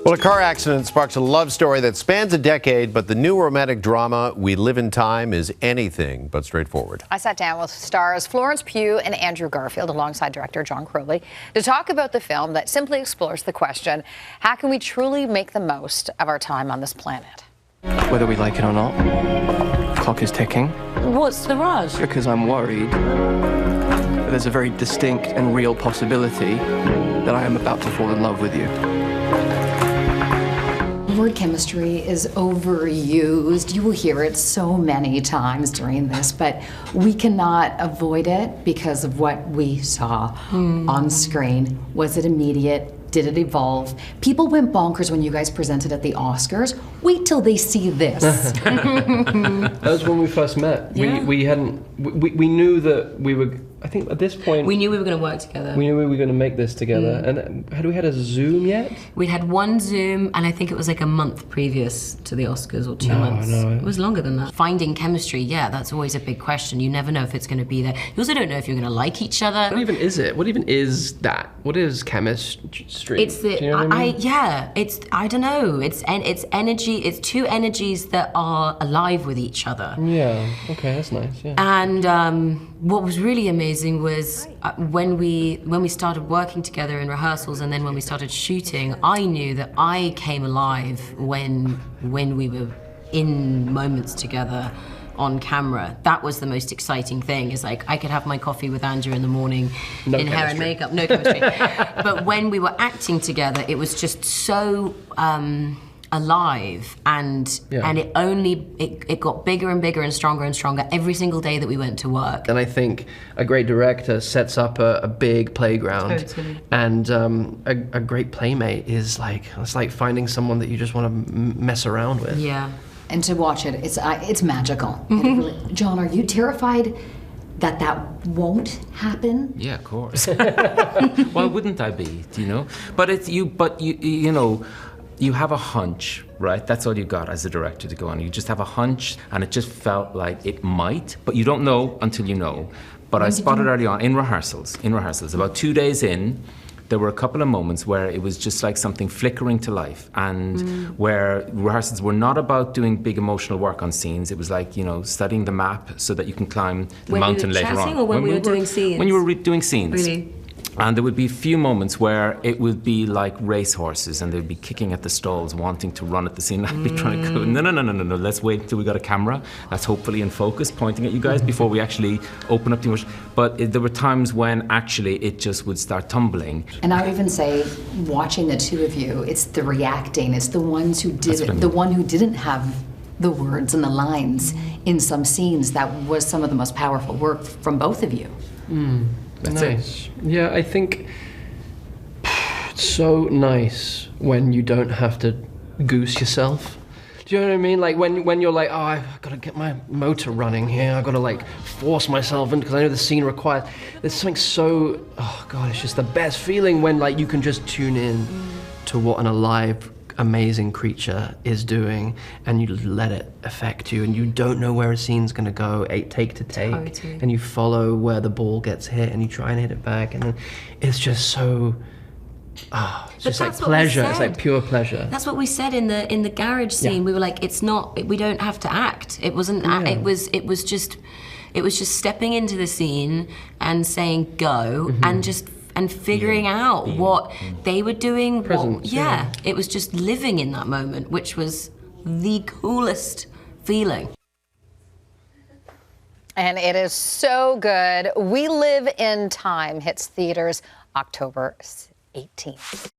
Well, a car accident sparks a love story that spans a decade, but the new romantic drama, We Live in Time, is anything but straightforward. I sat down with stars Florence, Pugh, and Andrew Garfield, alongside director John Crowley, to talk about the film that simply explores the question, how can we truly make the most of our time on this planet? Whether we like it or not, the clock is ticking. What's the rush? Because I'm worried that there's a very distinct and real possibility that I am about to fall in love with you. The word chemistry is overused. You will hear it so many times during this, but we cannot avoid it because of what we saw on screen. Was it immediate? Did it evolve? People went bonkers when you guys presented at the Oscars. Wait till they see this. That was when we first met. Yeah. We knew that we were, I think at this point... We knew we were going to work together. We knew we were going to make this together. And had we had a Zoom yet? We had one Zoom, and I think it was like a month previous to the Oscars, or 2 months. No. It was longer than that. Finding chemistry, yeah, that's always a big question. You never know if it's going to be there. You also don't know if you're going to like each other. What even is it? What even is that? What is chemistry? It's the, Do you know what I mean? yeah, it's, I don't know. It's energy, it's two energies that are alive with each other. Yeah, okay, that's nice, yeah. And what was really amazing was when we started working together in rehearsals, and then when we started shooting, I knew that I came alive when we were in moments together on camera. That was the most exciting thing, is like I could have my coffee with Andrew in the morning in hair and makeup, no chemistry. But when we were acting together, it was just so alive, and it got bigger and bigger and stronger every single day that we went to work. And I think a great director sets up a big playground. Totally. And a great playmate is like, it's like finding someone that you just want to mess around with. Yeah. And to watch it, it's magical. It really, John, are you terrified that won't happen? Yeah, of course. Why wouldn't I be? Do you know? But you know, you have a hunch, right? That's all you got as a director to go on. You just have a hunch, and it just felt like it might, but you don't know until you know. But I spotted early on in rehearsals, about 2 days in, there were a couple of moments where it was just like something flickering to life, and where rehearsals were not about doing big emotional work on scenes. It was like, you know, studying the map so that you can climb the mountain later on. When we were chatting, or when we were doing scenes? When you were doing scenes. Really? And there would be a few moments where it would be like racehorses, and they'd be kicking at the stalls, wanting to run at the scene. I'd be trying to go, no, let's wait until we got a camera that's hopefully in focus, pointing at you guys before we actually open up too much. But there were times when actually it just would start tumbling. And I would even say, watching the two of you, it's the reacting, it's the ones who did it, the one who didn't have the words and the lines in some scenes. That was some of the most powerful work from both of you. That's nice. Yeah, I think it's so nice when you don't have to goose yourself. Do you know what I mean? Like when you're like, oh, I've got to get my motor running here. I've got to like force myself in because I know the scene requires. There's something so, oh God, it's just the best feeling when like you can just tune in to what an alive, amazing creature is doing, and you let it affect you, and you don't know where a scene's gonna go, take to take, Totally. and you follow where the ball gets hit, and you try and hit it back, and then it's just so, it's just like pleasure. It's like pure pleasure. That's what we said in the garage scene. Yeah. We were like, it's not. We don't have to act. It wasn't. It was just stepping into the scene and saying go, and figuring out what they were doing. Presence, it was just living in that moment, which was the coolest feeling. And it is so good. We Live in Time hits theaters October 18th.